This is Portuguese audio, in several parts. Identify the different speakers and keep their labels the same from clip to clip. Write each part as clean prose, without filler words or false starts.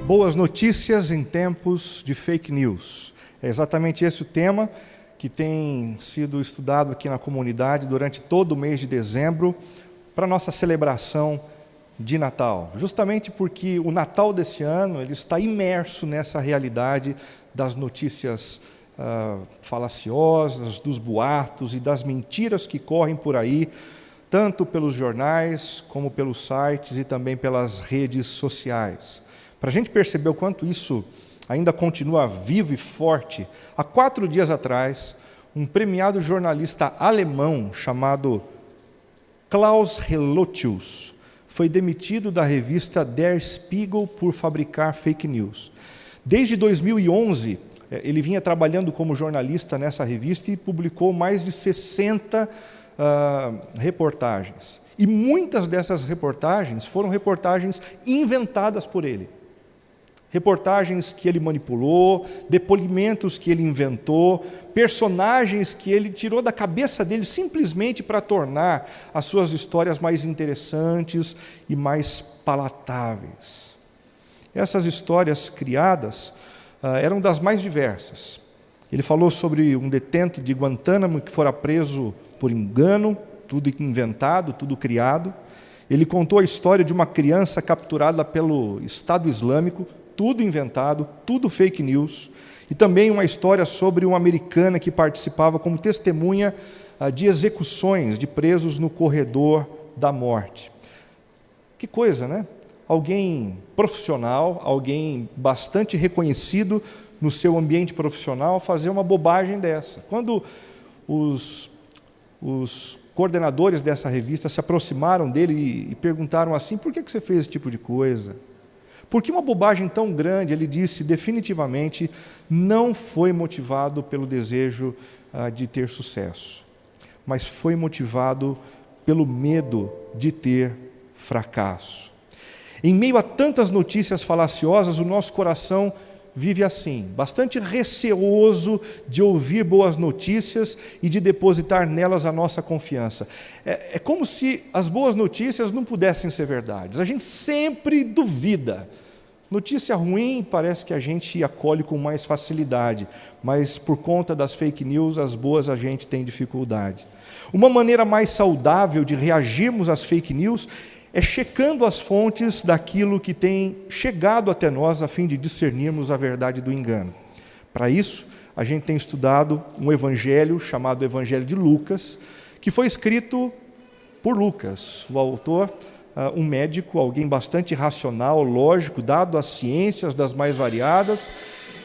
Speaker 1: Boas notícias em tempos de fake news. É exatamente esse o tema que tem sido estudado aqui na comunidade durante todo o mês de dezembro para a nossa celebração de Natal. Justamente porque o Natal desse ano ele está imerso nessa realidade das notícias falaciosas, dos boatos e das mentiras que correm por aí, tanto pelos jornais como pelos sites e também pelas redes sociais. Para a gente perceber o quanto isso ainda continua vivo e forte, há 4 dias atrás, um premiado jornalista alemão chamado Klaus Relotius foi demitido da revista Der Spiegel por fabricar fake news. Desde 2011, ele vinha trabalhando como jornalista nessa revista e publicou mais de 60 reportagens. E muitas dessas reportagens foram reportagens inventadas por ele. Reportagens que ele manipulou, depoimentos que ele inventou, personagens que ele tirou da cabeça dele simplesmente para tornar as suas histórias mais interessantes e mais palatáveis. Essas histórias criadas eram das mais diversas. Ele falou sobre um detento de Guantánamo que fora preso por engano, tudo inventado, tudo criado. Ele contou a história de uma criança capturada pelo Estado Islâmico, tudo inventado, tudo fake news, e também uma história sobre uma americana que participava como testemunha de execuções de presos no corredor da morte. Que coisa, né? Alguém profissional, alguém bastante reconhecido no seu ambiente profissional fazer uma bobagem dessa. Quando os coordenadores dessa revista se aproximaram dele e perguntaram assim: por que você fez esse tipo de coisa? Por que uma bobagem tão grande? Ele disse, definitivamente, não foi motivado pelo desejo de ter sucesso, mas foi motivado pelo medo de ter fracasso. Em meio a tantas notícias falaciosas, o nosso coração vive assim, bastante receoso de ouvir boas notícias e de depositar nelas a nossa confiança. É como se as boas notícias não pudessem ser verdades. A gente sempre duvida. Notícia ruim parece que a gente acolhe com mais facilidade, mas por conta das fake news, as boas a gente tem dificuldade. Uma maneira mais saudável de reagirmos às fake news é checando as fontes daquilo que tem chegado até nós, a fim de discernirmos a verdade do engano. Para isso, a gente tem estudado um evangelho chamado Evangelho de Lucas, que foi escrito por Lucas, o autor, um médico, alguém bastante racional, lógico, dado às ciências das mais variadas,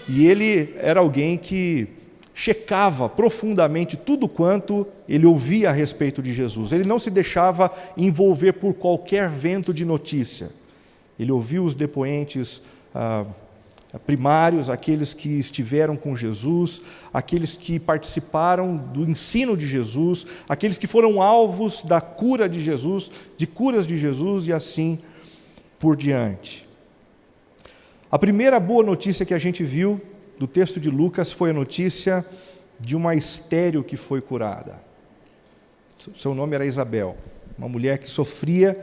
Speaker 1: e ele era alguém que checava profundamente tudo quanto ele ouvia a respeito de Jesus. Ele não se deixava envolver por qualquer vento de notícia. Ele ouvia os depoentes primários, aqueles que estiveram com Jesus, aqueles que participaram do ensino de Jesus, aqueles que foram alvos da cura de Jesus, de curas de Jesus e assim por diante. A primeira boa notícia que a gente viu do texto de Lucas foi a notícia de uma estéril que foi curada. Seu nome era Isabel, uma mulher que sofria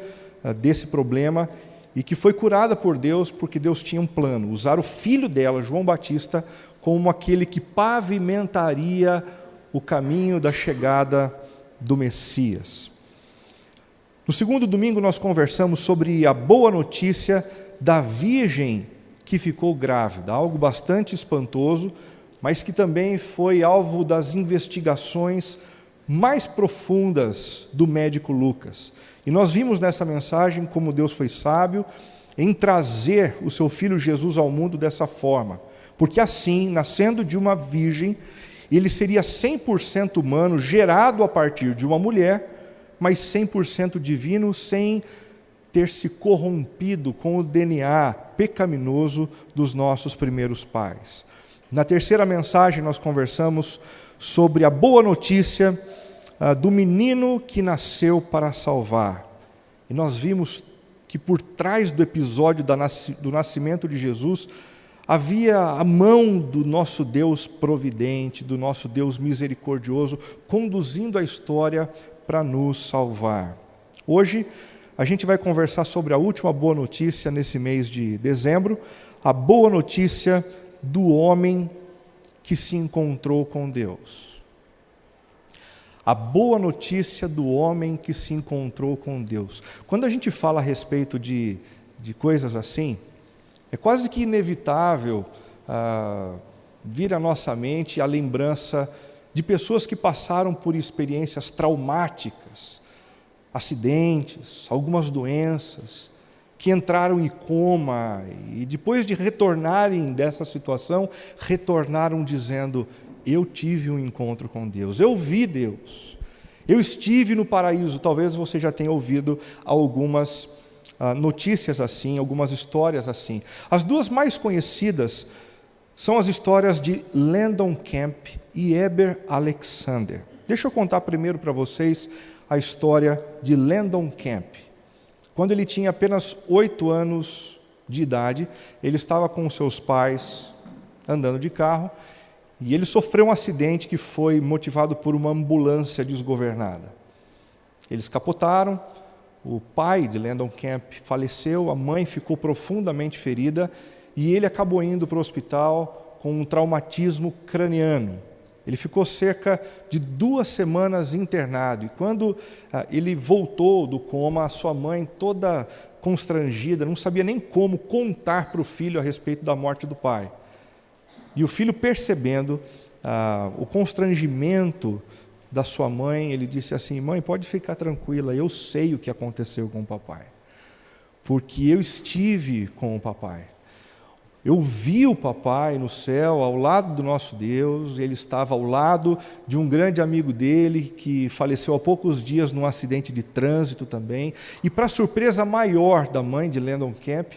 Speaker 1: desse problema e que foi curada por Deus porque Deus tinha um plano, usar o filho dela, João Batista, como aquele que pavimentaria o caminho da chegada do Messias. No segundo domingo nós conversamos sobre a boa notícia da virgem que ficou grávida, algo bastante espantoso, mas que também foi alvo das investigações mais profundas do médico Lucas. E nós vimos nessa mensagem como Deus foi sábio em trazer o seu filho Jesus ao mundo dessa forma, porque assim, nascendo de uma virgem, ele seria 100% humano, gerado a partir de uma mulher, mas 100% divino, sem ter se corrompido com o DNA pecaminoso dos nossos primeiros pais. Na terceira mensagem nós conversamos sobre a boa notícia do menino que nasceu para salvar. E nós vimos que por trás do episódio do nascimento de Jesus havia a mão do nosso Deus providente, do nosso Deus misericordioso, conduzindo a história para nos salvar. Hoje a gente vai conversar sobre a última boa notícia nesse mês de dezembro, a boa notícia do homem que se encontrou com Deus. A boa notícia do homem que se encontrou com Deus. Quando a gente fala a respeito de coisas assim, é quase que inevitável vir à nossa mente a lembrança de pessoas que passaram por experiências traumáticas, acidentes, algumas doenças, que entraram em coma e depois de retornarem dessa situação, retornaram dizendo: eu tive um encontro com Deus, eu vi Deus, eu estive no paraíso. Talvez você já tenha ouvido algumas notícias assim, algumas histórias assim. As duas mais conhecidas são as histórias de Landon Camp e Heber Alexander. Deixa eu contar primeiro para vocês a história de Landon Camp. Quando ele tinha apenas 8 anos de idade, ele estava com seus pais andando de carro e ele sofreu um acidente que foi motivado por uma ambulância desgovernada. Eles capotaram, o pai de Landon Camp faleceu, a mãe ficou profundamente ferida e ele acabou indo para o hospital com um traumatismo craniano. Ele ficou cerca de 2 semanas internado e quando ele voltou do coma, a sua mãe, toda constrangida, não sabia nem como contar para o filho a respeito da morte do pai. E o filho, percebendo o constrangimento da sua mãe, ele disse assim: mãe, pode ficar tranquila, eu sei o que aconteceu com o papai, porque eu estive com o papai. Eu vi o papai no céu, ao lado do nosso Deus, ele estava ao lado de um grande amigo dele, que faleceu há poucos dias num acidente de trânsito também, e para surpresa maior da mãe de Landon Camp,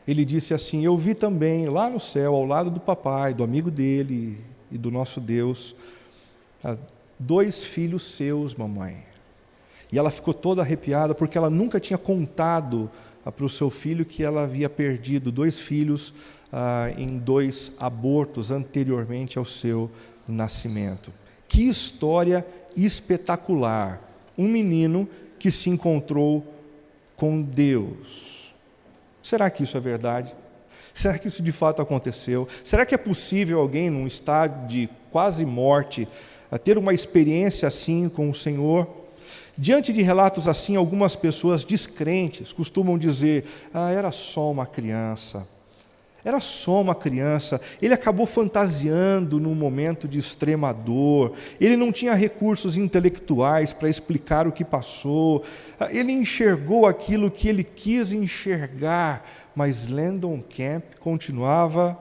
Speaker 1: ele disse assim: eu vi também lá no céu, ao lado do papai, do amigo dele e do nosso Deus, 2 filhos seus, mamãe. E ela ficou toda arrepiada, porque ela nunca tinha contado para o seu filho que ela havia perdido 2 filhos em 2 abortos anteriormente ao seu nascimento. Que história espetacular! Um menino que se encontrou com Deus. Será que isso é verdade? Será que isso de fato aconteceu? Será que é possível alguém num estado de quase morte ter uma experiência assim com o Senhor? Diante de relatos assim, algumas pessoas descrentes costumam dizer: era só uma criança, era só uma criança, ele acabou fantasiando num momento de extrema dor, ele não tinha recursos intelectuais para explicar o que passou, ele enxergou aquilo que ele quis enxergar, mas Landon Camp continuava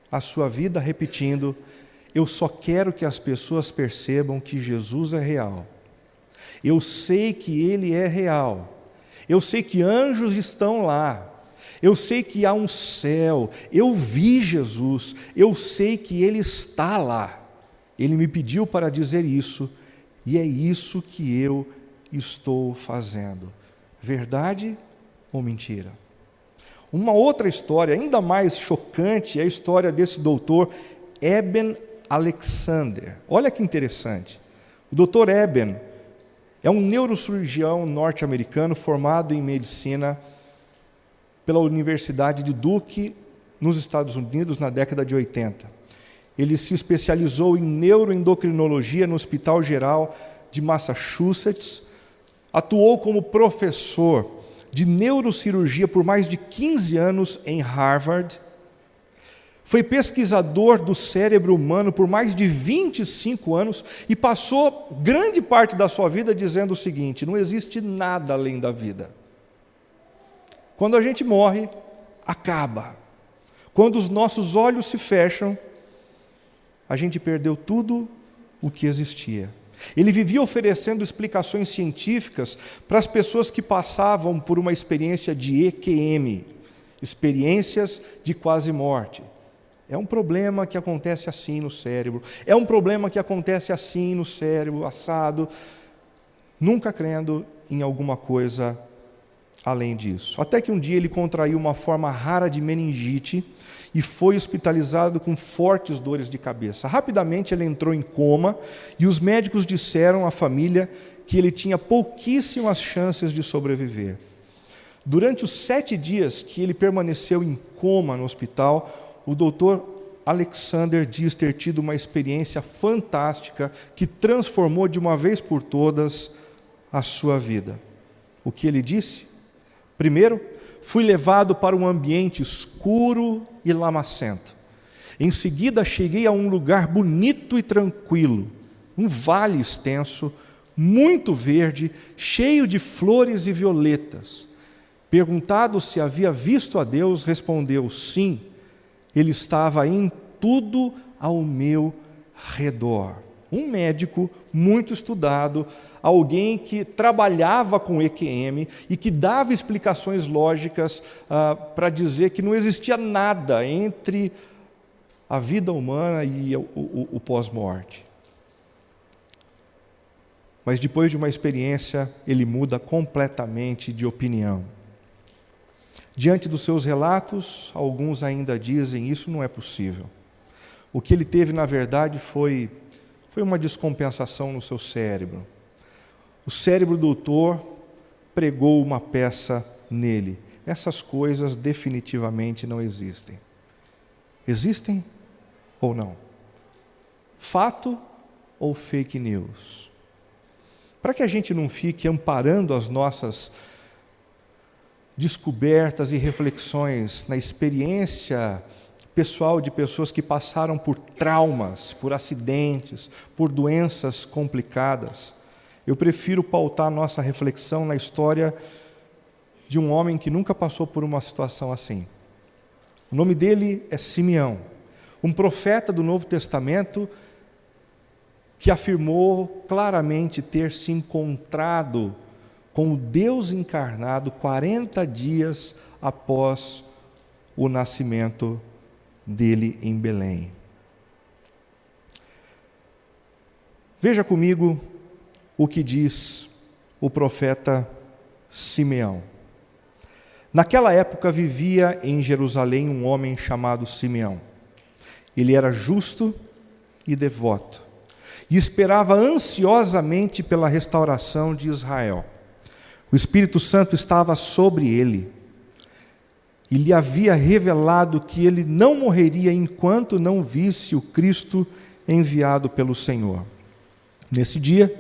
Speaker 1: a sua vida repetindo: eu só quero que as pessoas percebam que Jesus é real. Eu sei que Ele é real, eu sei que anjos estão lá, eu sei que há um céu, eu vi Jesus, eu sei que Ele está lá. Ele me pediu para dizer isso, e é isso que eu estou fazendo. Verdade ou mentira? Uma outra história, ainda mais chocante, é a história desse doutor Eben Alexander. Olha que interessante. O doutor Eben é um neurocirurgião norte-americano formado em medicina pela Universidade de Duke, nos Estados Unidos, na década de 80. Ele se especializou em neuroendocrinologia no Hospital Geral de Massachusetts, atuou como professor de neurocirurgia por mais de 15 anos em Harvard, foi pesquisador do cérebro humano por mais de 25 anos e passou grande parte da sua vida dizendo o seguinte: não existe nada além da vida. Quando a gente morre, acaba. Quando os nossos olhos se fecham, a gente perdeu tudo o que existia. Ele vivia oferecendo explicações científicas para as pessoas que passavam por uma experiência de EQM, experiências de quase morte. É um problema que acontece assim no cérebro, é um problema que acontece assim no cérebro, assado, nunca crendo em alguma coisa além disso. Até que um dia ele contraiu uma forma rara de meningite e foi hospitalizado com fortes dores de cabeça. Rapidamente ele entrou em coma e os médicos disseram à família que ele tinha pouquíssimas chances de sobreviver. Durante os 7 dias que ele permaneceu em coma no hospital, o doutor Alexander diz ter tido uma experiência fantástica que transformou de uma vez por todas a sua vida. O que ele disse? Primeiro, fui levado para um ambiente escuro e lamacento. Em seguida, cheguei a um lugar bonito e tranquilo, um vale extenso, muito verde, cheio de flores e violetas. Perguntado se havia visto a Deus, respondeu: sim, Ele estava em tudo ao meu redor. Um médico muito estudado, alguém que trabalhava com EQM e que dava explicações lógicas para dizer que não existia nada entre a vida humana e o pós-morte. Mas depois de uma experiência, ele muda completamente de opinião. Diante dos seus relatos, alguns ainda dizem: isso não é possível. O que ele teve, na verdade, foi uma descompensação no seu cérebro. O cérebro do doutor pregou uma peça nele. Essas coisas definitivamente não existem. Existem ou não? Fato ou fake news? Para que a gente não fique amparando as nossas descobertas e reflexões na experiência pessoal de pessoas que passaram por traumas, por acidentes, por doenças complicadas, eu prefiro pautar nossa reflexão na história de um homem que nunca passou por uma situação assim. O nome dele é Simeão, um profeta do Novo Testamento que afirmou claramente ter se encontrado com o Deus encarnado 40 dias após o nascimento dele em Belém. Veja comigo o que diz o profeta Simeão. Naquela época vivia em Jerusalém um homem chamado Simeão. Ele era justo e devoto e esperava ansiosamente pela restauração de Israel. O Espírito Santo estava sobre ele e lhe havia revelado que ele não morreria enquanto não visse o Cristo enviado pelo Senhor. Nesse dia,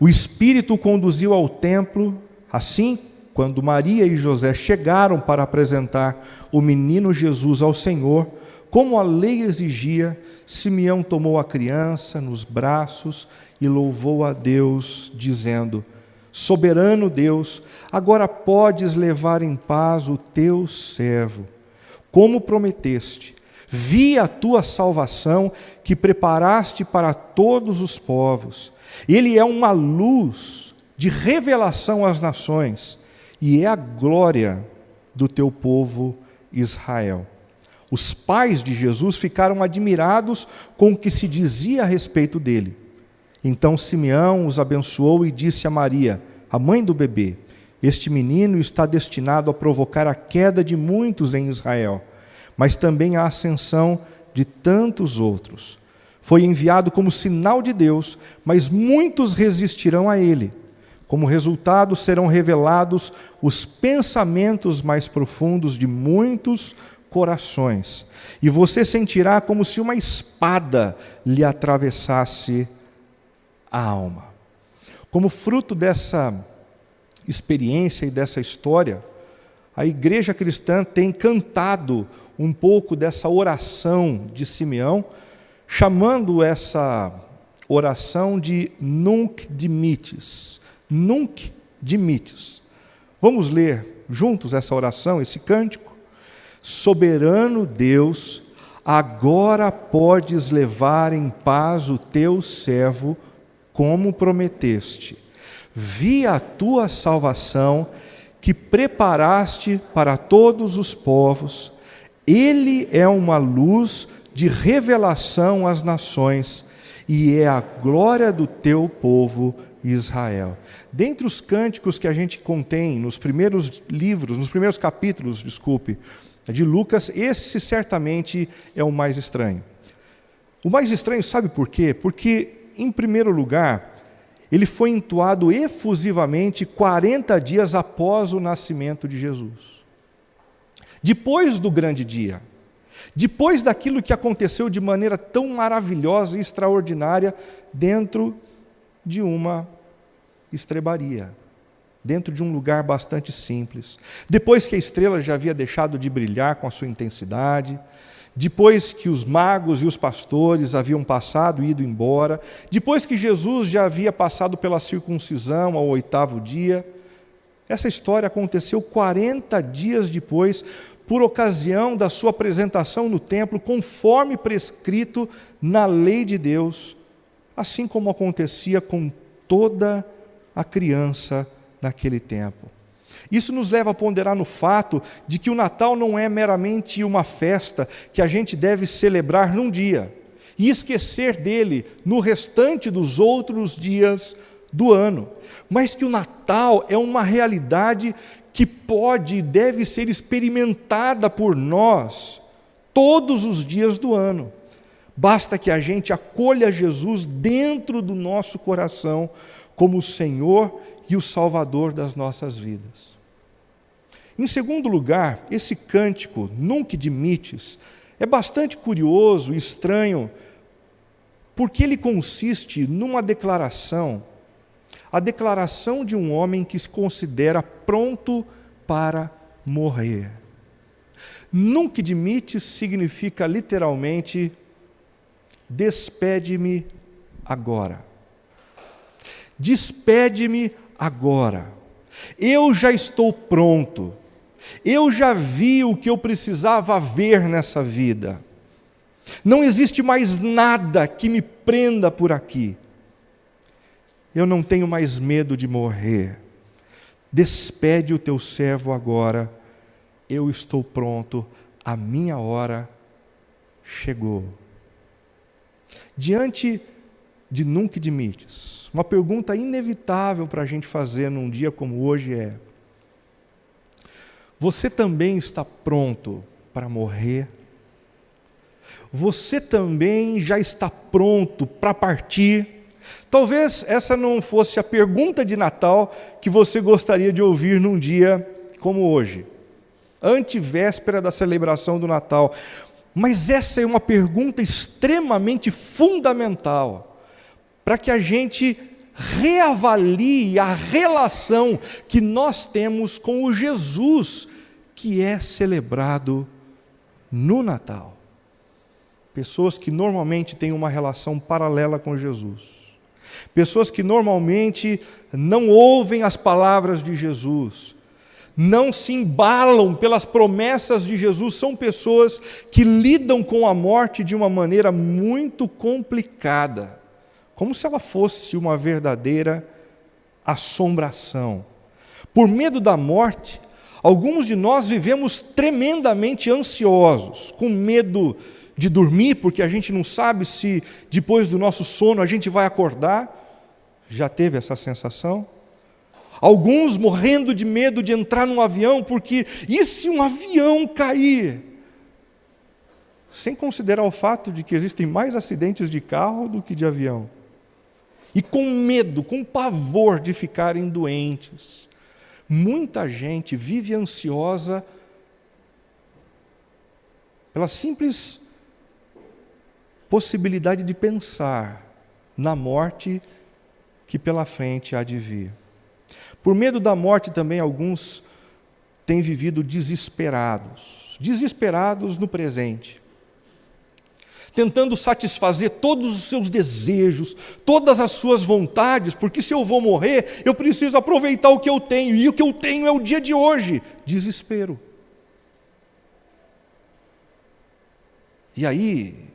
Speaker 1: o Espírito o conduziu ao templo. Assim, quando Maria e José chegaram para apresentar o menino Jesus ao Senhor, como a lei exigia, Simeão tomou a criança nos braços e louvou a Deus, dizendo: soberano Deus, agora podes levar em paz o teu servo. Como prometeste, vi a tua salvação que preparaste para todos os povos. Ele é uma luz de revelação às nações e é a glória do teu povo Israel. Os pais de Jesus ficaram admirados com o que se dizia a respeito dele. Então Simeão os abençoou e disse a Maria, a mãe do bebê: este menino está destinado a provocar a queda de muitos em Israel, mas também a ascensão de tantos outros. Foi enviado como sinal de Deus, mas muitos resistirão a ele. Como resultado, serão revelados os pensamentos mais profundos de muitos corações, e você sentirá como se uma espada lhe atravessasse a alma. Como fruto dessa experiência e dessa história, a igreja cristã tem cantado um pouco dessa oração de Simeão, chamando essa oração de Nunc Dimittis. Nunc Dimittis. Vamos ler juntos essa oração, esse cântico? Soberano Deus, agora podes levar em paz o teu servo, como prometeste. Vi a tua salvação, que preparaste para todos os povos. Ele é uma luz de revelação às nações, e é a glória do teu povo Israel. Dentre os cânticos que a gente contém nos primeiros capítulos, de Lucas, esse certamente é o mais estranho. O mais estranho, sabe por quê? Porque, em primeiro lugar, ele foi entoado efusivamente 40 dias após o nascimento de Jesus. Depois do grande dia, depois daquilo que aconteceu de maneira tão maravilhosa e extraordinária dentro de uma estrebaria, dentro de um lugar bastante simples. Depois que a estrela já havia deixado de brilhar com a sua intensidade, depois que os magos e os pastores haviam passado e ido embora, depois que Jesus já havia passado pela circuncisão ao 8º dia, essa história aconteceu 40 dias depois, por ocasião da sua apresentação no templo, conforme prescrito na lei de Deus, assim como acontecia com toda a criança naquele tempo. Isso nos leva a ponderar no fato de que o Natal não é meramente uma festa que a gente deve celebrar num dia e esquecer dele no restante dos outros dias do ano, mas que o Natal é uma realidade que pode e deve ser experimentada por nós todos os dias do ano. Basta que a gente acolha Jesus dentro do nosso coração como o Senhor e o Salvador das nossas vidas. Em segundo lugar, esse cântico, Nunc Dimittis, é bastante curioso e estranho, porque ele consiste numa declaração, a declaração de um homem que se considera pronto para morrer. Nunc Dimittis significa literalmente, despede-me agora. Despede-me agora. Eu já estou pronto. Eu já vi o que eu precisava ver nessa vida. Não existe mais nada que me prenda por aqui. Eu não tenho mais medo de morrer. Despede o teu servo agora. Eu estou pronto. A minha hora chegou. Diante de Nunc Dimittis, uma pergunta inevitável para a gente fazer num dia como hoje é: você também está pronto para morrer? Você também já está pronto para partir? Talvez essa não fosse a pergunta de Natal que você gostaria de ouvir num dia como hoje, antevéspera da celebração do Natal. Mas essa é uma pergunta extremamente fundamental para que a gente reavalie a relação que nós temos com o Jesus que é celebrado no Natal. Pessoas que normalmente têm uma relação paralela com Jesus. Pessoas que normalmente não ouvem as palavras de Jesus, não se embalam pelas promessas de Jesus, são pessoas que lidam com a morte de uma maneira muito complicada, como se ela fosse uma verdadeira assombração. Por medo da morte, alguns de nós vivemos tremendamente ansiosos, com medo de dormir, porque a gente não sabe se depois do nosso sono a gente vai acordar. Já teve essa sensação? Alguns morrendo de medo de entrar num avião, porque e se um avião cair? Sem considerar o fato de que existem mais acidentes de carro do que de avião. E com medo, com pavor de ficarem doentes. Muita gente vive ansiosa pela simples possibilidade de pensar na morte que pela frente há de vir. Por medo da morte também alguns têm vivido desesperados no presente, tentando satisfazer todos os seus desejos, todas as suas vontades, porque se eu vou morrer, eu preciso aproveitar o que eu tenho, e o que eu tenho é o dia de hoje. Desespero. E aí,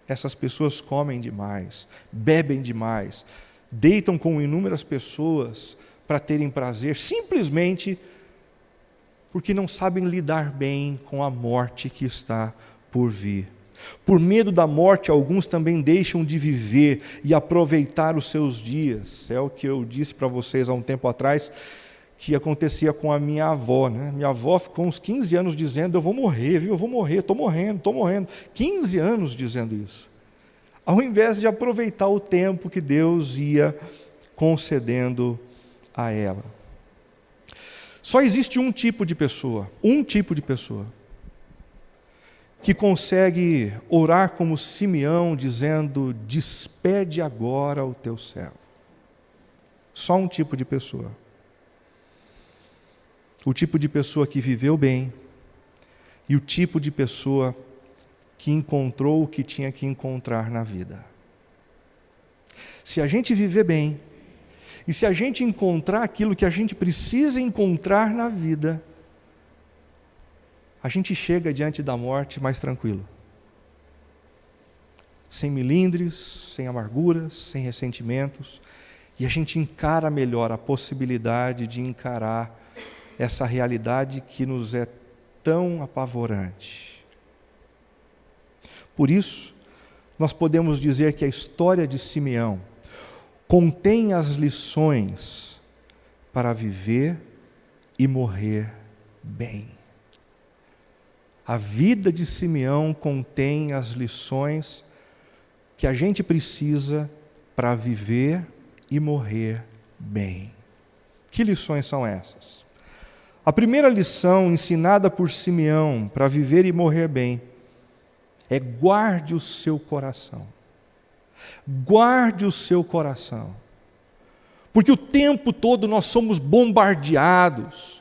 Speaker 1: essas pessoas comem demais, bebem demais, deitam com inúmeras pessoas para terem prazer, simplesmente porque não sabem lidar bem com a morte que está por vir. Por medo da morte, alguns também deixam de viver e aproveitar os seus dias. É o que eu disse para vocês há um tempo atrás, que acontecia com a minha avó. Minha avó ficou uns 15 anos dizendo: eu vou morrer, viu? Eu vou morrer, estou morrendo. 15 anos dizendo isso. Ao invés de aproveitar o tempo que Deus ia concedendo a ela. Só existe um tipo de pessoa, que consegue orar como Simeão, dizendo: despede agora o teu servo. Só um tipo de pessoa. O tipo de pessoa que viveu bem e o tipo de pessoa que encontrou o que tinha que encontrar na vida. Se a gente viver bem, e se a gente encontrar aquilo que a gente precisa encontrar na vida, a gente chega diante da morte mais tranquilo. Sem melindres, sem amarguras, sem ressentimentos, e a gente encara melhor a possibilidade de encarar essa realidade que nos é tão apavorante. Por isso, nós podemos dizer que a história de Simeão contém as lições para viver e morrer bem. A vida de Simeão contém as lições que a gente precisa para viver e morrer bem. Que lições são essas? A primeira lição ensinada por Simeão para viver e morrer bem é: guarde o seu coração. Guarde o seu coração. Porque o tempo todo nós somos bombardeados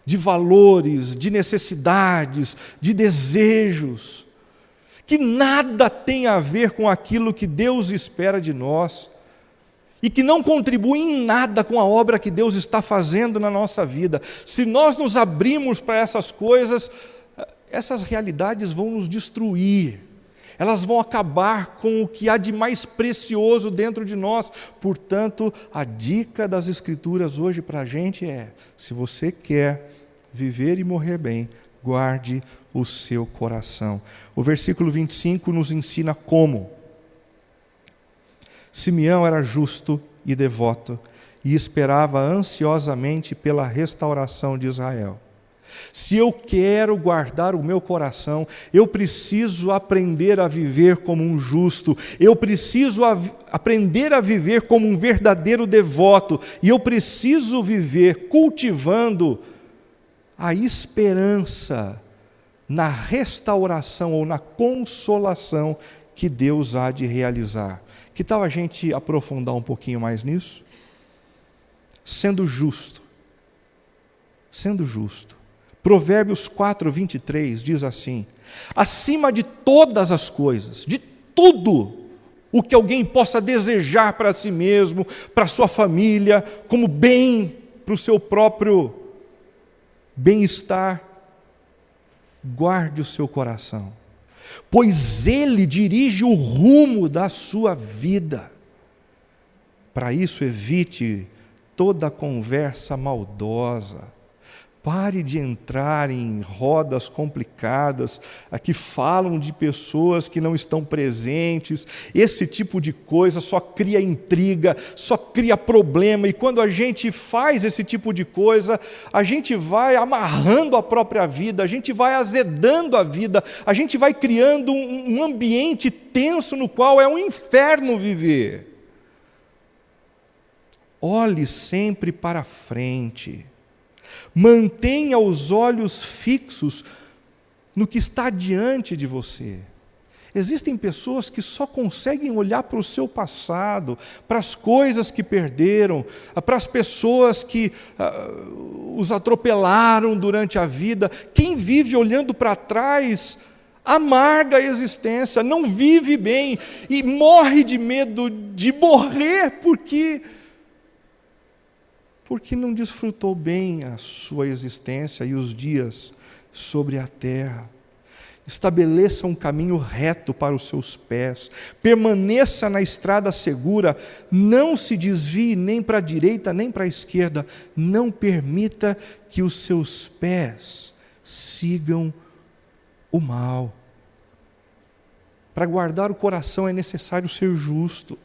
Speaker 1: de valores, de necessidades, de desejos, que nada tem a ver com aquilo que Deus espera de nós, e que não contribuem em nada com a obra que Deus está fazendo na nossa vida. Se nós nos abrirmos para essas coisas, essas realidades vão nos destruir. Elas vão acabar com o que há de mais precioso dentro de nós. Portanto, a dica das Escrituras hoje para a gente é: se você quer viver e morrer bem, guarde o seu coração. O versículo 25 nos ensina como. Simeão era justo e devoto e esperava ansiosamente pela restauração de Israel. Se eu quero guardar o meu coração, eu preciso aprender a viver como um justo, eu preciso aprender a viver como um verdadeiro devoto, e eu preciso viver cultivando a esperança na restauração ou na consolação que Deus há de realizar. Que tal a gente aprofundar um pouquinho mais nisso? Sendo justo. Provérbios 4:23 diz assim: acima de todas as coisas, de tudo o que alguém possa desejar para si mesmo, para sua família, como bem para o seu próprio bem-estar, guarde o seu coração, pois ele dirige o rumo da sua vida. Para isso, evite toda conversa maldosa. Pare de entrar em rodas complicadas, que falam de pessoas que não estão presentes. Esse tipo de coisa só cria intriga, só cria problema. E quando a gente faz esse tipo de coisa, a gente vai amarrando a própria vida, a gente vai azedando a vida, a gente vai criando um ambiente tenso no qual é um inferno viver. Olhe sempre para frente. Mantenha os olhos fixos no que está diante de você. Existem pessoas que só conseguem olhar para o seu passado, para as coisas que perderam, para as pessoas que os atropelaram durante a vida. Quem vive olhando para trás amarga a existência, não vive bem e morre de medo de morrer porque não desfrutou bem a sua existência e os dias sobre a terra. Estabeleça um caminho reto para os seus pés, permaneça na estrada segura, não se desvie nem para a direita nem para a esquerda, não permita que os seus pés sigam o mal. Para guardar o coração é necessário ser justo,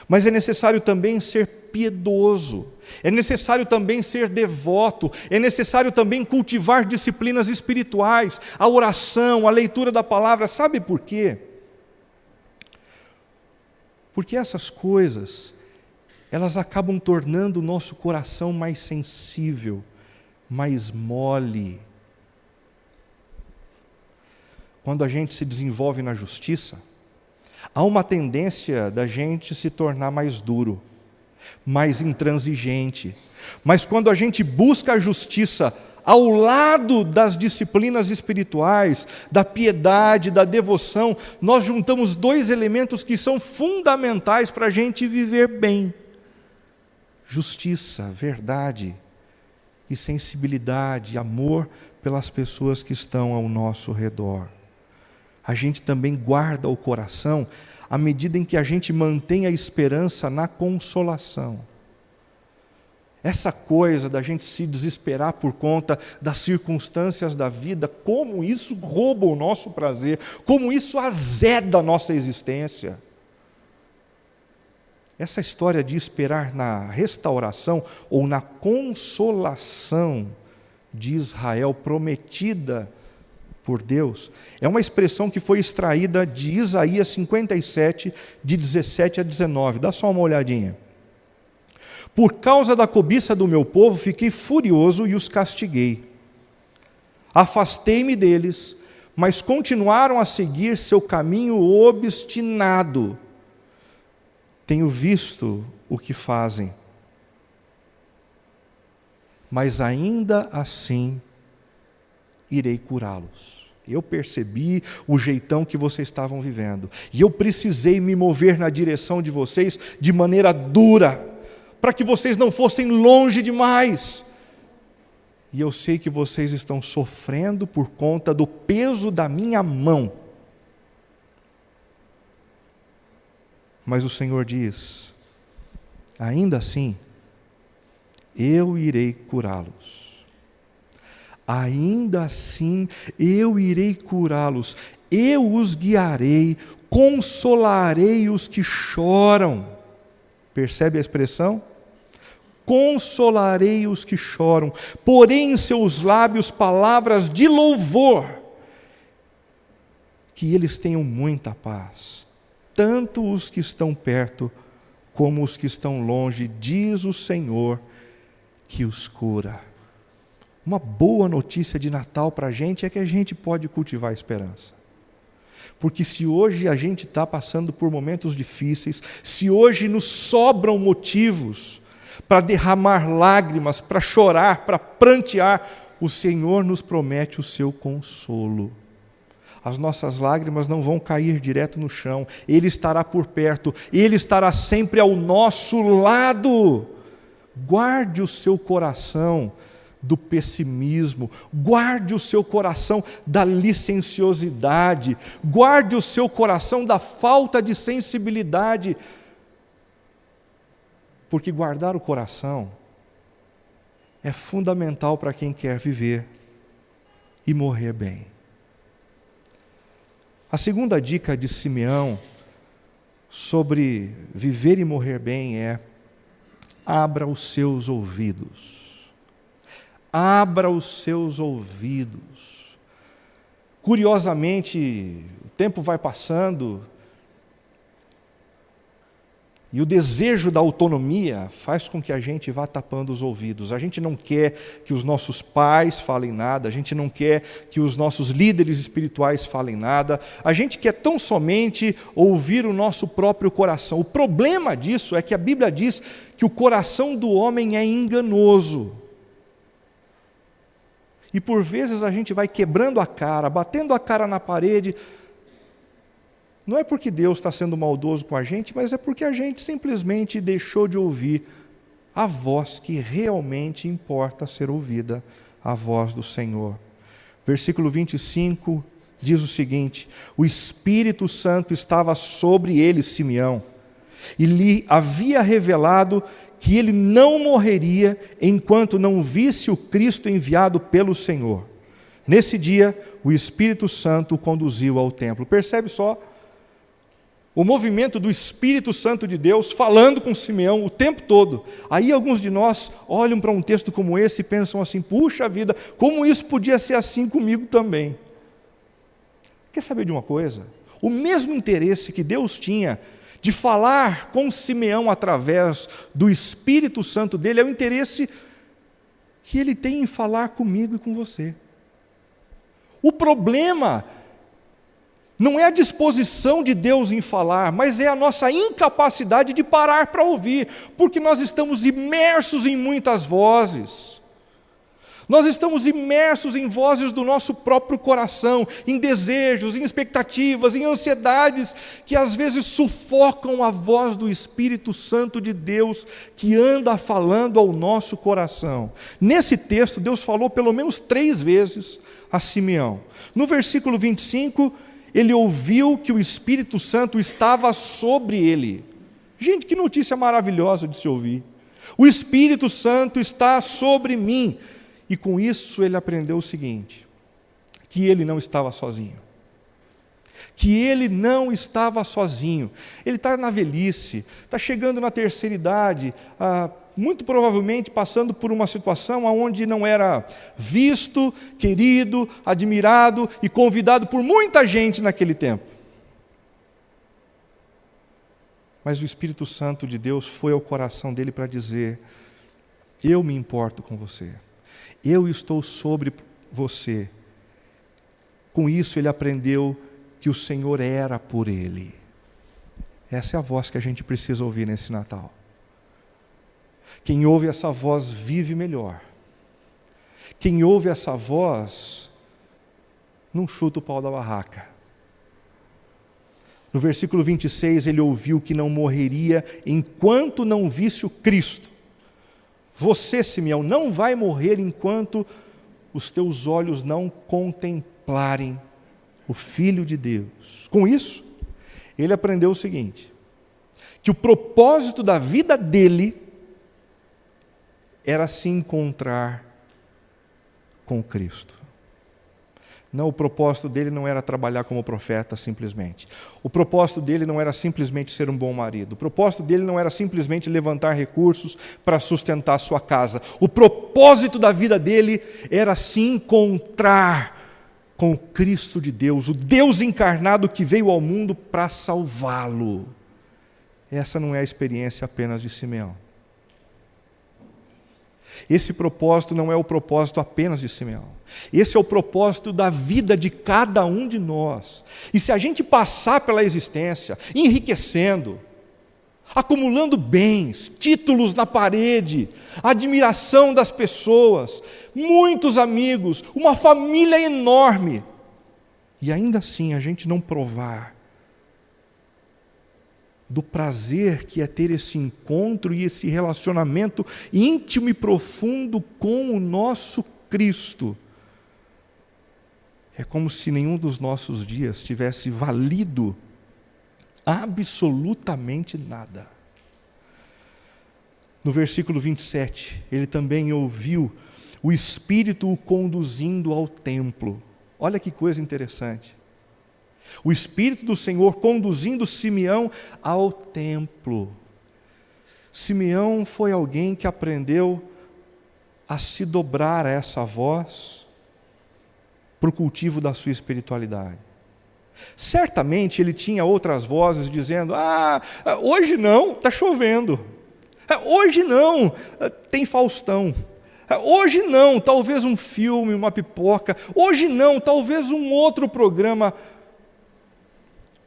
Speaker 1: mas é necessário também ser piedoso, é necessário também ser devoto, é necessário também cultivar disciplinas espirituais, a oração, a leitura da palavra. Sabe por quê? Porque essas coisas elas acabam tornando o nosso coração mais sensível, mais mole. Quando a gente se desenvolve na justiça, há uma tendência da gente se tornar mais duro, mais intransigente. Mas quando a gente busca a justiça ao lado das disciplinas espirituais, da piedade, da devoção, nós juntamos dois elementos que são fundamentais para a gente viver bem: justiça, verdade e sensibilidade, amor pelas pessoas que estão ao nosso redor. A gente também guarda o coração à medida em que a gente mantém a esperança na consolação. Essa coisa da gente se desesperar por conta das circunstâncias da vida, como isso rouba o nosso prazer, como isso azeda a nossa existência. Essa história de esperar na restauração ou na consolação de Israel prometida por Deus, é uma expressão que foi extraída de Isaías 57, de 17 a 19. Dá só uma olhadinha. Por causa da cobiça do meu povo, fiquei furioso e os castiguei. Afastei-me deles, mas continuaram a seguir seu caminho obstinado. Tenho visto o que fazem, mas ainda assim irei curá-los. Eu percebi o jeitão que vocês estavam vivendo, e eu precisei me mover na direção de vocês de maneira dura, para que vocês não fossem longe demais. E eu sei que vocês estão sofrendo por conta do peso da minha mão. Mas o Senhor diz: ainda assim, eu irei curá-los. Ainda assim, eu irei curá-los. Eu os guiarei, consolarei os que choram. Percebe a expressão? Consolarei os que choram, porei em seus lábios palavras de louvor. Que eles tenham muita paz, tanto os que estão perto como os que estão longe, diz o Senhor que os cura. Uma boa notícia de Natal para a gente é que a gente pode cultivar a esperança. Porque se hoje a gente está passando por momentos difíceis, se hoje nos sobram motivos para derramar lágrimas, para chorar, para prantear, o Senhor nos promete o seu consolo. As nossas lágrimas não vão cair direto no chão, Ele estará por perto, Ele estará sempre ao nosso lado. Guarde o seu coração do pessimismo, guarde o seu coração da licenciosidade, guarde o seu coração da falta de sensibilidade, porque guardar o coração é fundamental para quem quer viver e morrer bem. A segunda dica de Simeão sobre viver e morrer bem é: abra os seus ouvidos. Abra os seus ouvidos. Curiosamente, o tempo vai passando e o desejo da autonomia faz com que a gente vá tapando os ouvidos. A gente não quer que os nossos pais falem nada, a gente não quer que os nossos líderes espirituais falem nada, a gente quer tão somente ouvir o nosso próprio coração. O problema disso é que a Bíblia diz que o coração do homem é enganoso. E por vezes a gente vai quebrando a cara, batendo a cara na parede. Não é porque Deus está sendo maldoso com a gente, mas é porque a gente simplesmente deixou de ouvir a voz que realmente importa ser ouvida, a voz do Senhor. Versículo 25 diz o seguinte: o Espírito Santo estava sobre ele, Simeão, e lhe havia revelado que ele não morreria enquanto não visse o Cristo enviado pelo Senhor. Nesse dia, o Espírito Santo o conduziu ao templo. Percebe só o movimento do Espírito Santo de Deus falando com Simeão o tempo todo. Aí alguns de nós olham para um texto como esse e pensam assim: puxa vida, como isso podia ser assim comigo também? Quer saber de uma coisa? O mesmo interesse que Deus tinha de falar com Simeão através do Espírito Santo dele, é o interesse que ele tem em falar comigo e com você. O problema não é a disposição de Deus em falar, mas é a nossa incapacidade de parar para ouvir, porque nós estamos imersos em muitas vozes. Nós estamos imersos em vozes do nosso próprio coração, em desejos, em expectativas, em ansiedades, que às vezes sufocam a voz do Espírito Santo de Deus, que anda falando ao nosso coração. Nesse texto, Deus falou pelo menos 3 vezes a Simeão. No versículo 25, ele ouviu que o Espírito Santo estava sobre ele. Gente, que notícia maravilhosa de se ouvir. O Espírito Santo está sobre mim. E com isso ele aprendeu o seguinte, que ele não estava sozinho. Que ele não estava sozinho. Ele está na velhice, está chegando na terceira idade, muito provavelmente passando por uma situação onde não era visto, querido, admirado e convidado por muita gente naquele tempo. Mas o Espírito Santo de Deus foi ao coração dele para dizer: eu me importo com você. Eu estou sobre você. Com isso ele aprendeu que o Senhor era por ele. Essa é a voz que a gente precisa ouvir nesse Natal. Quem ouve essa voz vive melhor. Quem ouve essa voz não chuta o pau da barraca. No versículo 26 ele ouviu que não morreria enquanto não visse o Cristo. Você, Simeão, não vai morrer enquanto os teus olhos não contemplarem o Filho de Deus. Com isso, ele aprendeu o seguinte, que o propósito da vida dele era se encontrar com Cristo. Não, o propósito dele não era trabalhar como profeta simplesmente. O propósito dele não era simplesmente ser um bom marido. O propósito dele não era simplesmente levantar recursos para sustentar sua casa. O propósito da vida dele era se encontrar com o Cristo de Deus, o Deus encarnado que veio ao mundo para salvá-lo. Essa não é a experiência apenas de Simeão. Esse propósito não é o propósito apenas de Simeão. Esse é o propósito da vida de cada um de nós. E se a gente passar pela existência, enriquecendo, acumulando bens, títulos na parede, admiração das pessoas, muitos amigos, uma família enorme, e ainda assim a gente não provar do prazer que é ter esse encontro e esse relacionamento íntimo e profundo com o nosso Cristo, é como se nenhum dos nossos dias tivesse valido absolutamente nada. No versículo 27, ele também ouviu o Espírito o conduzindo ao templo. Olha que coisa interessante. O Espírito do Senhor conduzindo Simeão ao templo. Simeão foi alguém que aprendeu a se dobrar a essa voz para o cultivo da sua espiritualidade. Certamente ele tinha outras vozes dizendo: hoje não, está chovendo. Hoje não, tem Faustão. Hoje não, talvez um filme, uma pipoca. Hoje não, talvez um outro programa.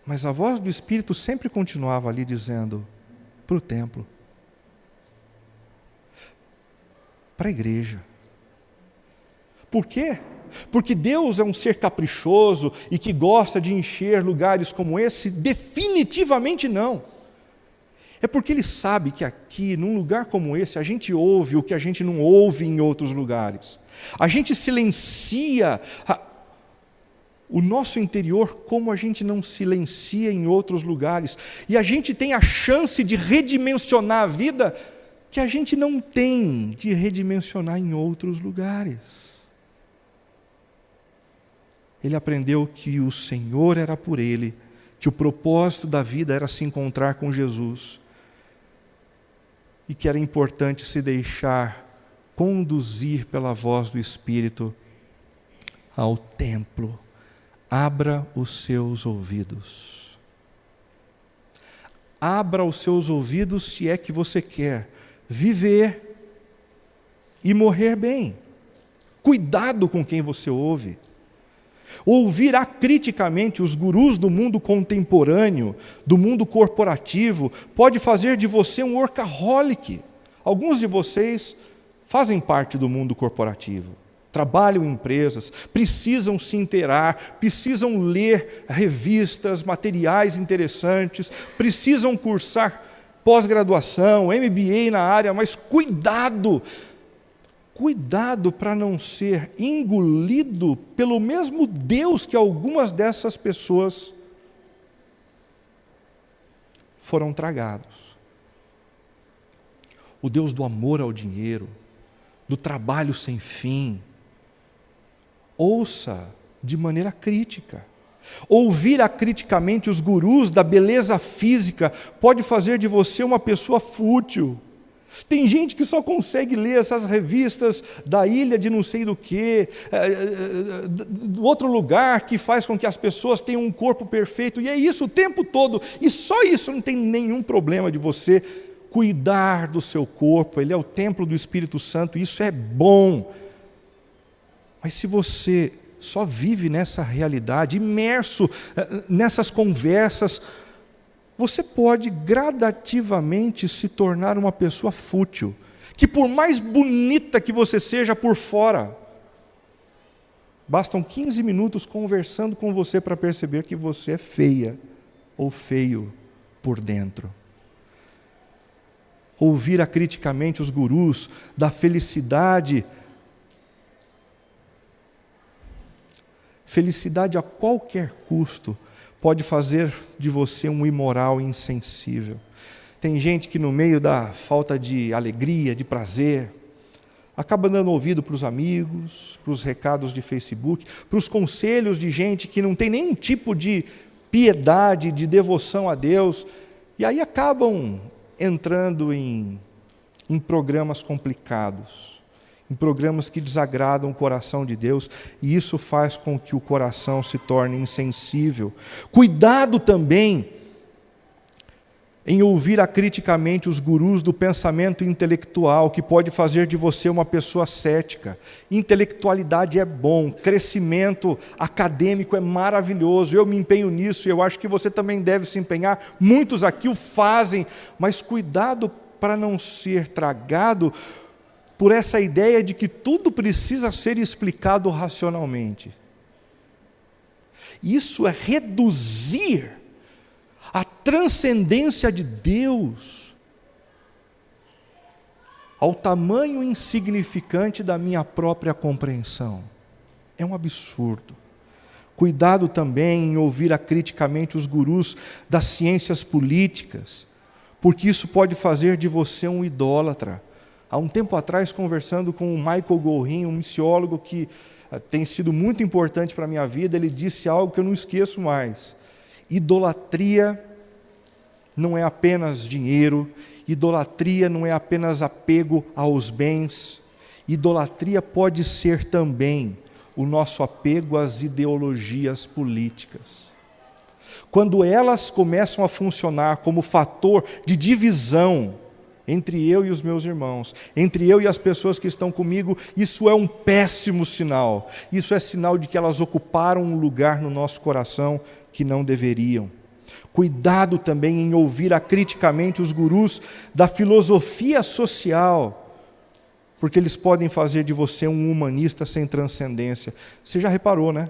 Speaker 1: Mas a voz do Espírito sempre continuava ali dizendo: para o templo, para a igreja. Por quê? Porque Deus é um ser caprichoso e que gosta de encher lugares como esse? Definitivamente não. É porque Ele sabe que aqui, num lugar como esse, a gente ouve o que a gente não ouve em outros lugares. A gente silencia o nosso interior como a gente não silencia em outros lugares. E a gente tem a chance de redimensionar a vida que a gente não tem de redimensionar em outros lugares. Ele aprendeu que o Senhor era por ele, que o propósito da vida era se encontrar com Jesus e que era importante se deixar conduzir pela voz do Espírito ao templo. Abra os seus ouvidos. abra os seus ouvidos se é que você quer viver e morrer bem. Cuidado com quem você ouve. Ouvir acriticamente os gurus do mundo contemporâneo, do mundo corporativo, pode fazer de você um workaholic. Alguns de vocês fazem parte do mundo corporativo, trabalham em empresas, precisam se inteirar, precisam ler revistas, materiais interessantes, precisam cursar pós-graduação, MBA na área, mas cuidado para não ser engolido pelo mesmo Deus que algumas dessas pessoas foram tragados. O Deus do amor ao dinheiro, do trabalho sem fim. Ouça de maneira crítica. Ouvir acriticamente os gurus da beleza física pode fazer de você uma pessoa fútil. Tem gente que só consegue ler essas revistas da ilha de não sei do que, do outro lugar que faz com que as pessoas tenham um corpo perfeito, e é isso o tempo todo, e só isso. Não tem nenhum problema de você cuidar do seu corpo, ele é o templo do Espírito Santo, isso é bom. Mas se você só vive nessa realidade, imerso nessas conversas, você pode gradativamente se tornar uma pessoa fútil, que por mais bonita que você seja por fora, bastam 15 minutos conversando com você para perceber que você é feia ou feio por dentro. Ouvir acriticamente os gurus da felicidade a qualquer custo, pode fazer de você um imoral e insensível. Tem gente que no meio da falta de alegria, de prazer, acaba dando ouvido para os amigos, para os recados de Facebook, para os conselhos de gente que não tem nenhum tipo de piedade, de devoção a Deus, e aí acabam entrando em programas complicados, em programas que desagradam o coração de Deus, e isso faz com que o coração se torne insensível. Cuidado também em ouvir acriticamente os gurus do pensamento intelectual, que pode fazer de você uma pessoa cética. Intelectualidade é bom, crescimento acadêmico é maravilhoso, eu me empenho nisso e eu acho que você também deve se empenhar, muitos aqui o fazem, mas cuidado para não ser tragado por essa ideia de que tudo precisa ser explicado racionalmente. Isso é reduzir a transcendência de Deus ao tamanho insignificante da minha própria compreensão. É um absurdo. Cuidado também em ouvir acriticamente os gurus das ciências políticas, porque isso pode fazer de você um idólatra. Há um tempo atrás, conversando com o Michael Gorin, um missiólogo que tem sido muito importante para a minha vida, ele disse algo que eu não esqueço mais. Idolatria não é apenas dinheiro, idolatria não é apenas apego aos bens, idolatria pode ser também o nosso apego às ideologias políticas. Quando elas começam a funcionar como fator de divisão entre eu e os meus irmãos, entre eu e as pessoas que estão comigo, isso é um péssimo sinal. Isso é sinal de que elas ocuparam um lugar no nosso coração que não deveriam. Cuidado também em ouvir acriticamente os gurus da filosofia social, porque eles podem fazer de você um humanista sem transcendência. Você já reparou, né?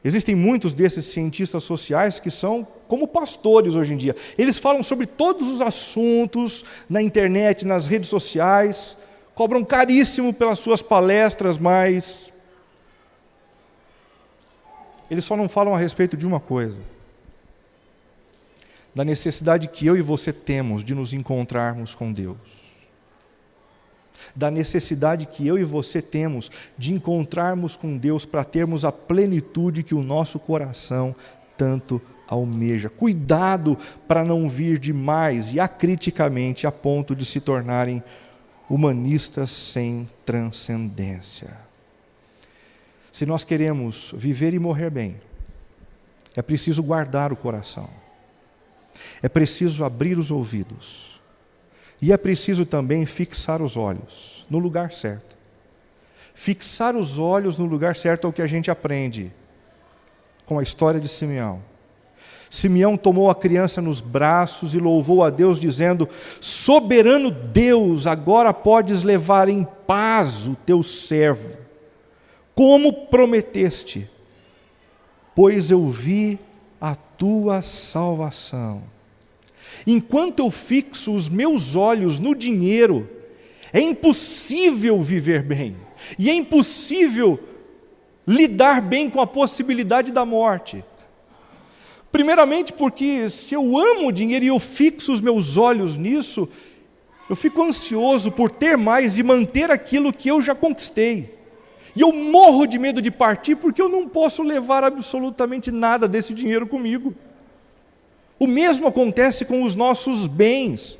Speaker 1: Existem muitos desses cientistas sociais que são como pastores hoje em dia. Eles falam sobre todos os assuntos na internet, nas redes sociais, cobram caríssimo pelas suas palestras, mas eles só não falam a respeito de uma coisa: da necessidade que eu e você temos de nos encontrarmos com Deus. Da necessidade que eu e você temos de encontrarmos com Deus para termos a plenitude que o nosso coração tanto almeja. Cuidado para não vir demais e acriticamente a ponto de se tornarem humanistas sem transcendência. Se nós queremos viver e morrer bem, é preciso guardar o coração. é preciso abrir os ouvidos. E é preciso também fixar os olhos no lugar certo. Fixar os olhos no lugar certo é o que a gente aprende com a história de Simeão. Simeão tomou a criança nos braços e louvou a Deus, dizendo: soberano Deus, agora podes levar em paz o teu servo, como prometeste, pois eu vi a tua salvação. Enquanto eu fixo os meus olhos no dinheiro, é impossível viver bem, e é impossível lidar bem com a possibilidade da morte. Primeiramente porque se eu amo o dinheiro e eu fixo os meus olhos nisso, eu fico ansioso por ter mais e manter aquilo que eu já conquistei. E eu morro de medo de partir porque eu não posso levar absolutamente nada desse dinheiro comigo. O mesmo acontece com os nossos bens.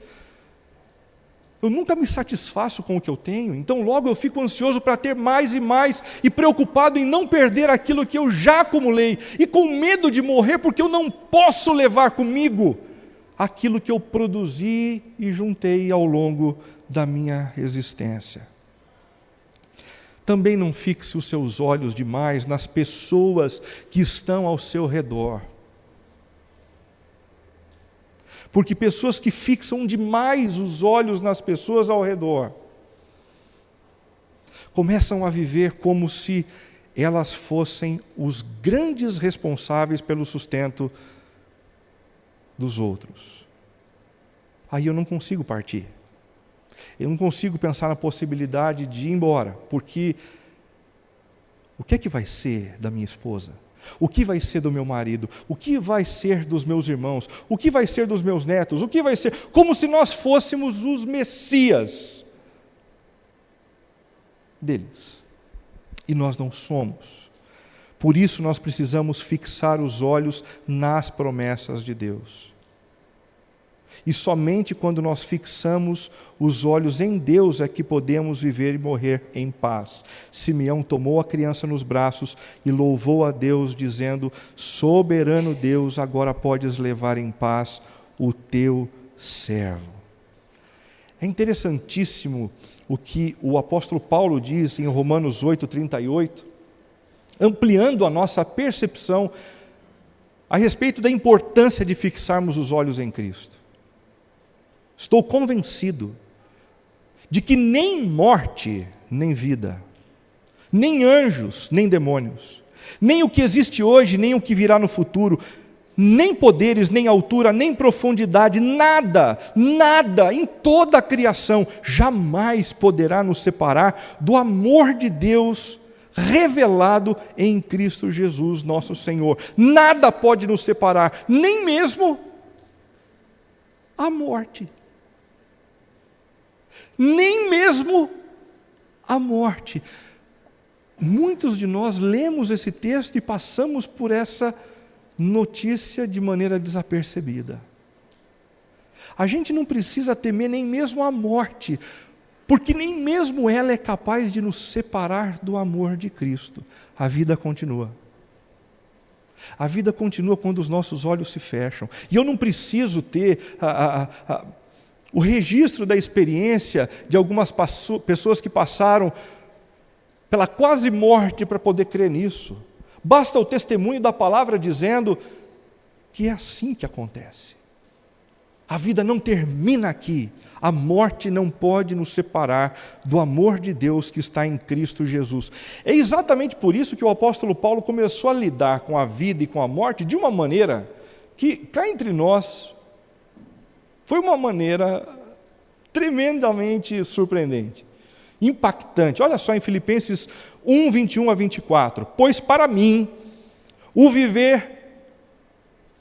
Speaker 1: Eu nunca me satisfaço com o que eu tenho, então logo eu fico ansioso para ter mais e mais, e preocupado em não perder aquilo que eu já acumulei, e com medo de morrer porque eu não posso levar comigo aquilo que eu produzi e juntei ao longo da minha existência. Também não fixe os seus olhos demais nas pessoas que estão ao seu redor. Porque pessoas que fixam demais os olhos nas pessoas ao redor começam a viver como se elas fossem os grandes responsáveis pelo sustento dos outros. Aí eu não consigo partir. Eu não consigo pensar na possibilidade de ir embora, porque o que é que vai ser da minha esposa? O que vai ser do meu marido? O que vai ser dos meus irmãos? O que vai ser dos meus netos? O que vai ser? Como se nós fôssemos os Messias deles. E nós não somos. Por isso nós precisamos fixar os olhos nas promessas de Deus. E somente quando nós fixamos os olhos em Deus é que podemos viver e morrer em paz. Simeão tomou a criança nos braços e louvou a Deus, dizendo: soberano Deus, agora podes levar em paz o teu servo. É interessantíssimo o que o apóstolo Paulo diz em Romanos 8:38, ampliando a nossa percepção a respeito da importância de fixarmos os olhos em Cristo. Estou convencido de que nem morte, nem vida, nem anjos, nem demônios, nem o que existe hoje, nem o que virá no futuro, nem poderes, nem altura, nem profundidade, nada em toda a criação jamais poderá nos separar do amor de Deus revelado em Cristo Jesus, nosso Senhor. Nada pode nos separar, nem mesmo a morte. Nem mesmo a morte. Muitos de nós lemos esse texto e passamos por essa notícia de maneira desapercebida. A gente não precisa temer nem mesmo a morte, porque nem mesmo ela é capaz de nos separar do amor de Cristo. A vida continua. A vida continua quando os nossos olhos se fecham. E eu não preciso ter o registro da experiência de algumas pessoas que passaram pela quase morte para poder crer nisso. Basta o testemunho da palavra dizendo que é assim que acontece. A vida não termina aqui. A morte não pode nos separar do amor de Deus que está em Cristo Jesus. É exatamente por isso que o apóstolo Paulo começou a lidar com a vida e com a morte de uma maneira que, cá entre nós, foi uma maneira tremendamente surpreendente, impactante. Olha só em Filipenses 1, 21 a 24. Pois para mim, o viver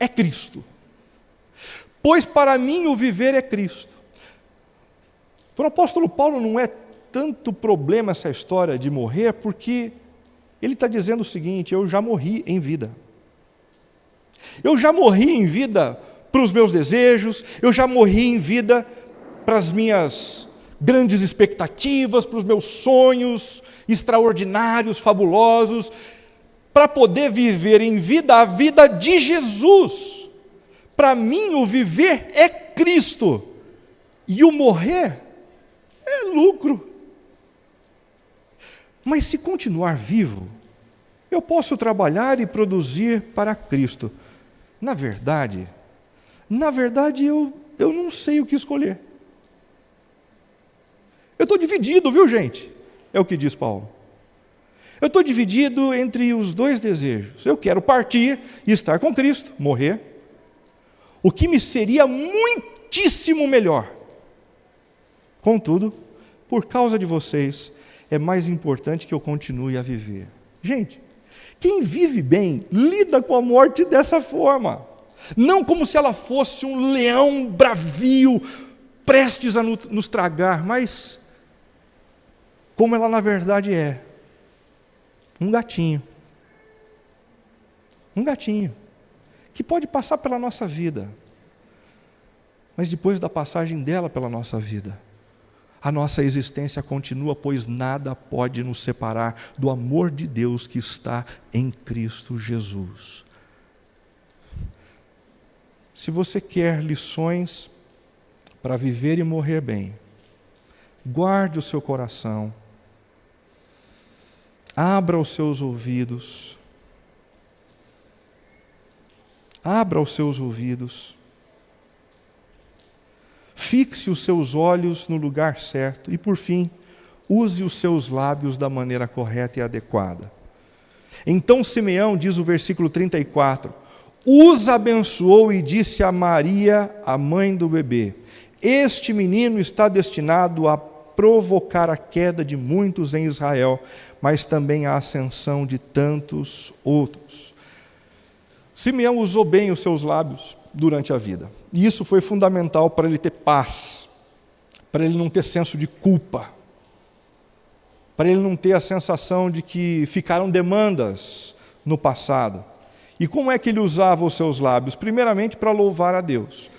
Speaker 1: é Cristo. Pois para mim o viver é Cristo. Para o apóstolo Paulo não é tanto problema essa história de morrer, porque ele está dizendo o seguinte: eu já morri em vida. Eu já morri em vida para os meus desejos, eu já morri em vida para as minhas grandes expectativas, para os meus sonhos extraordinários, fabulosos, para poder viver em vida a vida de Jesus, Para mim, o viver é Cristo, e o morrer é lucro. Mas se continuar vivo, eu posso trabalhar e produzir para Cristo. Na verdade, eu não sei o que escolher. Eu estou dividido, viu, gente? É o que diz Paulo. Eu estou dividido entre os dois desejos. Eu quero partir e estar com Cristo, morrer, o que me seria muitíssimo melhor. Contudo, por causa de vocês, é mais importante que eu continue a viver. Gente, quem vive bem, lida com a morte dessa forma. Não como se ela fosse um leão bravio, prestes a nos tragar, mas como ela na verdade é. Um gatinho, que pode passar pela nossa vida, mas depois da passagem dela pela nossa vida, a nossa existência continua, pois nada pode nos separar do amor de Deus que está em Cristo Jesus. Se você quer lições para viver e morrer bem, guarde o seu coração, abra os seus ouvidos, fixe os seus olhos no lugar certo e, por fim, use os seus lábios da maneira correta e adequada. Então Simeão, diz o versículo 34, os abençoou e disse a Maria, a mãe do bebê: este menino está destinado a provocar a queda de muitos em Israel, mas também a ascensão de tantos outros. Simeão usou bem os seus lábios durante a vida, e isso foi fundamental para ele ter paz, para ele não ter senso de culpa, para ele não ter a sensação de que ficaram demandas no passado. E como é que ele usava os seus lábios? Primeiramente, para louvar a Deus.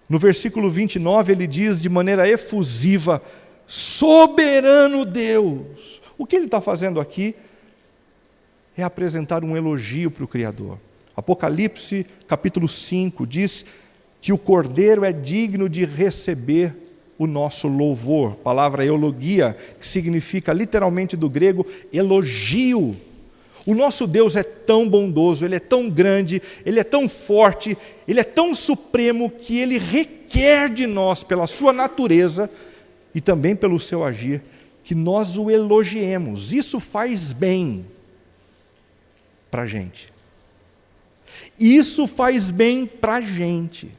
Speaker 1: No versículo 29, ele diz de maneira efusiva: soberano Deus. O que ele está fazendo aqui é apresentar um elogio para o Criador. Apocalipse, capítulo 5, diz que o Cordeiro é digno de receber o nosso louvor. A palavra eulogia, que significa literalmente do grego elogio. O nosso Deus é tão bondoso, Ele é tão grande, Ele é tão forte, Ele é tão supremo, que Ele requer de nós, pela sua natureza e também pelo seu agir, que nós o elogiemos. Isso faz bem para a gente. Isso faz bem para a gente.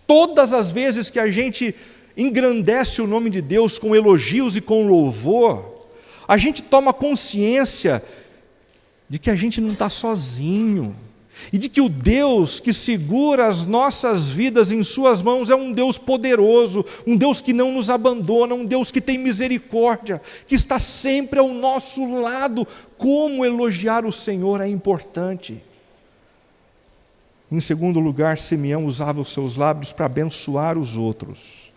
Speaker 1: Todas as vezes que a gente engrandece o nome de Deus com elogios e com louvor, a gente toma consciência de que a gente não está sozinho, e de que o Deus que segura as nossas vidas em suas mãos é um Deus poderoso, um Deus que não nos abandona, um Deus que tem misericórdia, que está sempre ao nosso lado. Como elogiar o Senhor é importante. Em segundo lugar, Simeão usava os seus lábios para abençoar os outros.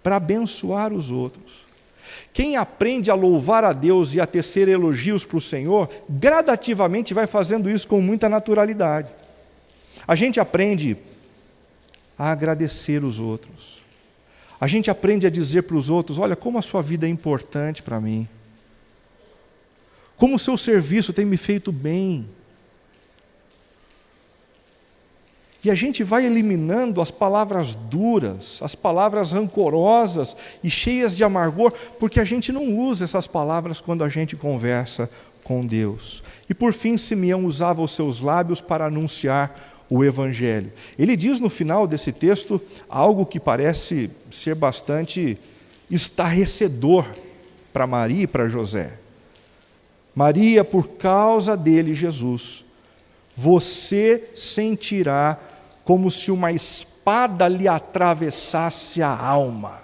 Speaker 1: Para abençoar os outros. Quem aprende a louvar a Deus e a tecer elogios para o Senhor, gradativamente vai fazendo isso com muita naturalidade. A gente aprende a agradecer os outros. A gente aprende a dizer para os outros: olha, como a sua vida é importante para mim. Como o seu serviço tem me feito bem. E a gente vai eliminando as palavras duras, as palavras rancorosas e cheias de amargor, porque a gente não usa essas palavras quando a gente conversa com Deus. E por fim, Simeão usava os seus lábios para anunciar o Evangelho. Ele diz no final desse texto algo que parece ser bastante estarrecedor para Maria e para José. Maria, por causa dele, Jesus, você sentirá como se uma espada lhe atravessasse a alma.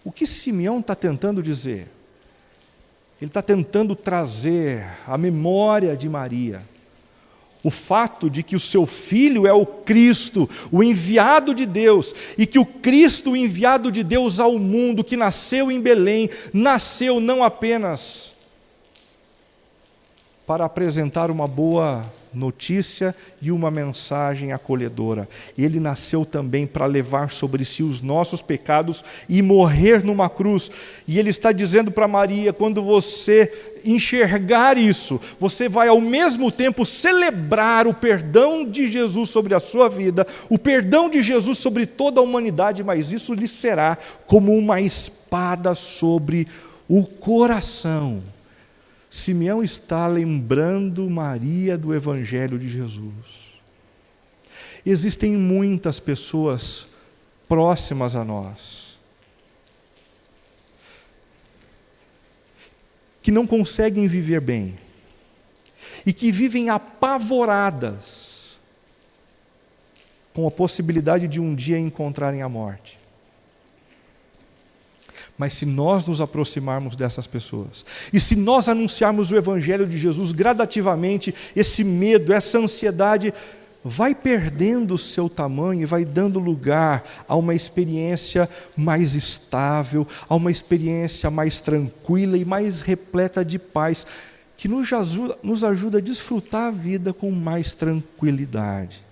Speaker 1: O que Simeão está tentando dizer? Ele está tentando trazer à memória de Maria o fato de que o seu filho é o Cristo, o enviado de Deus, e que o Cristo, o enviado de Deus ao mundo, que nasceu em Belém, nasceu não apenas para apresentar uma boa notícia e uma mensagem acolhedora. Ele nasceu também para levar sobre si os nossos pecados e morrer numa cruz. E ele está dizendo para Maria, quando você enxergar isso, você vai ao mesmo tempo celebrar o perdão de Jesus sobre a sua vida, o perdão de Jesus sobre toda a humanidade, mas isso lhe será como uma espada sobre o coração. Simeão está lembrando Maria do Evangelho de Jesus. Existem muitas pessoas próximas a nós que não conseguem viver bem e que vivem apavoradas com a possibilidade de um dia encontrarem a morte. Mas se nós nos aproximarmos dessas pessoas, e se nós anunciarmos o Evangelho de Jesus gradativamente, esse medo, essa ansiedade vai perdendo o seu tamanho e vai dando lugar a uma experiência mais estável, a uma experiência mais tranquila e mais repleta de paz, que nos ajuda a desfrutar a vida com mais tranquilidade.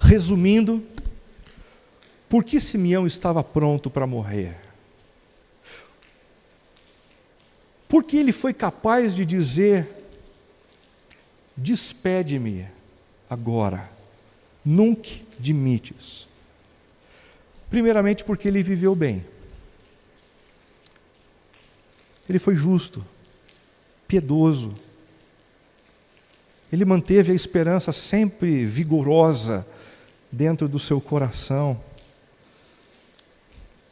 Speaker 1: Resumindo, por que Simeão estava pronto para morrer? Porque ele foi capaz de dizer: despede-me agora, nunc dimittis. Primeiramente porque ele viveu bem. Ele foi justo, piedoso. Ele manteve a esperança sempre vigorosa dentro do seu coração.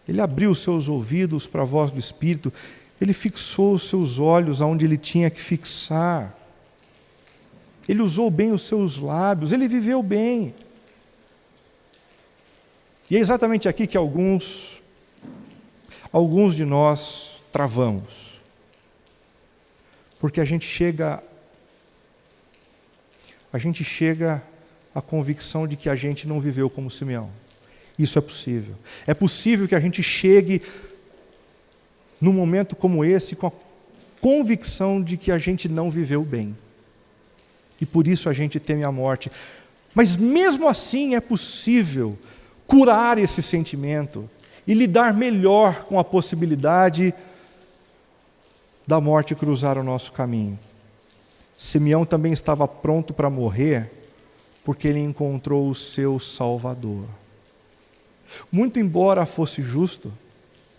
Speaker 1: Ele abriu os seus ouvidos para a voz do Espírito, ele fixou os seus olhos aonde ele tinha que fixar. Ele usou bem os seus lábios, ele viveu bem. E é exatamente aqui que alguns de nós travamos. Porque a gente chega à convicção de que a gente não viveu como Simeão. Isso é possível. É possível que a gente chegue num momento como esse com a convicção de que a gente não viveu bem. E por isso a gente teme a morte. Mas mesmo assim é possível curar esse sentimento e lidar melhor com a possibilidade da morte cruzar o nosso caminho. Simeão também estava pronto para morrer porque ele encontrou o seu Salvador. Muito embora fosse justo,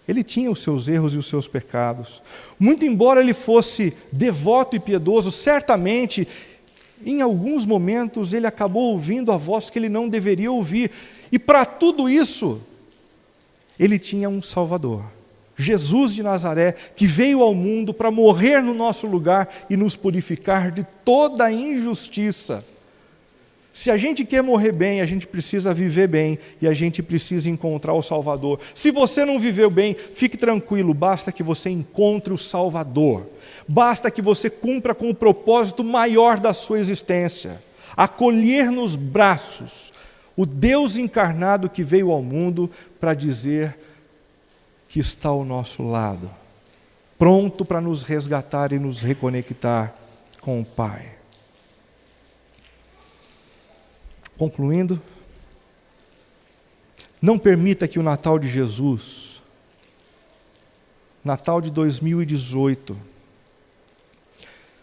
Speaker 1: ele tinha os seus erros e os seus pecados. Muito embora ele fosse devoto e piedoso, certamente, em alguns momentos, ele acabou ouvindo a voz que ele não deveria ouvir. E para tudo isso, ele tinha um Salvador. Jesus de Nazaré, que veio ao mundo para morrer no nosso lugar e nos purificar de toda a injustiça. Se a gente quer morrer bem, a gente precisa viver bem e a gente precisa encontrar o Salvador. Se você não viveu bem, fique tranquilo, basta que você encontre o Salvador. Basta que você cumpra com o propósito maior da sua existência, acolher nos braços o Deus encarnado que veio ao mundo para dizer que está ao nosso lado, pronto para nos resgatar e nos reconectar com o Pai. Concluindo, não permita que o Natal de Jesus, Natal de 2018,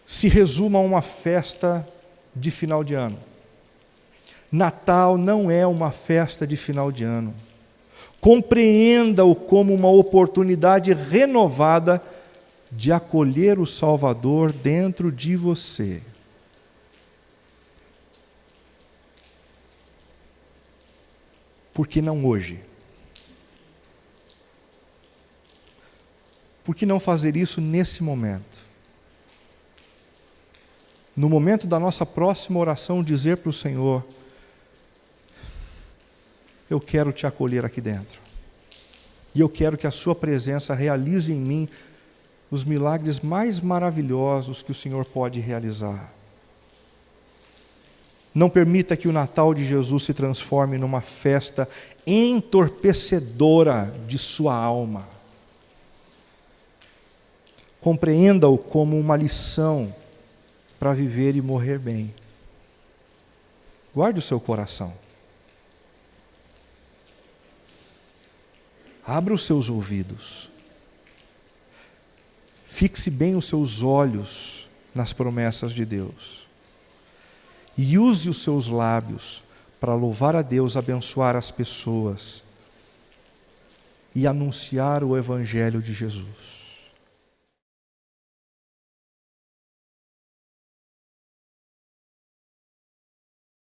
Speaker 1: se resuma a uma festa de final de ano. Natal não é uma festa de final de ano. Compreenda-o como uma oportunidade renovada de acolher o Salvador dentro de você. Por que não hoje? Por que não fazer isso nesse momento? No momento da nossa próxima oração, dizer para o Senhor: eu quero te acolher aqui dentro. E eu quero que a sua presença realize em mim os milagres mais maravilhosos que o Senhor pode realizar. Não permita que o Natal de Jesus se transforme numa festa entorpecedora de sua alma. Compreenda-o como uma lição para viver e morrer bem. Guarde o seu coração. Abra os seus ouvidos. Fixe bem os seus olhos nas promessas de Deus. E use os seus lábios para louvar a Deus, abençoar as pessoas e anunciar o Evangelho de Jesus.